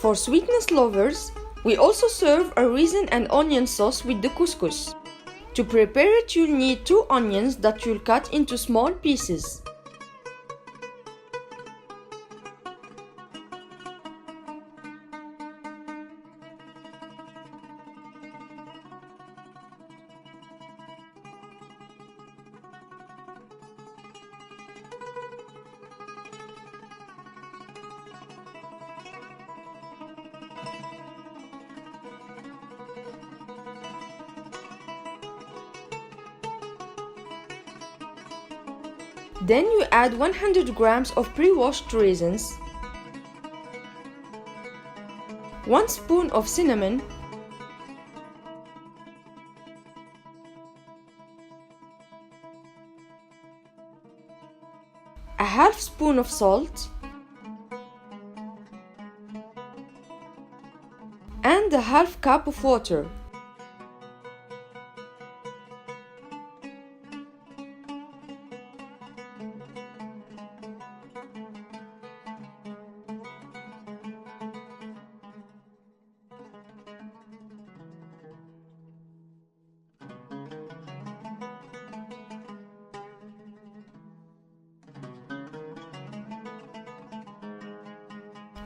For sweetness lovers, we also serve a raisin and onion sauce with the couscous. To prepare it, you'll need 2 onions that you'll cut into small pieces. Then you add 100 grams of pre-washed raisins, 1 spoon of cinnamon, a half spoon of salt, and a half cup of water.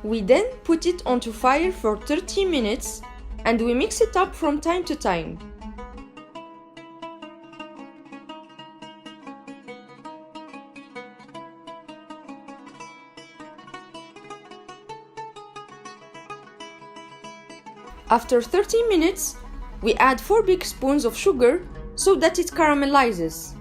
We then put it onto fire for 30 minutes and we mix it up from time to time. After 30 minutes, we add 4 big spoons of sugar so that it caramelizes.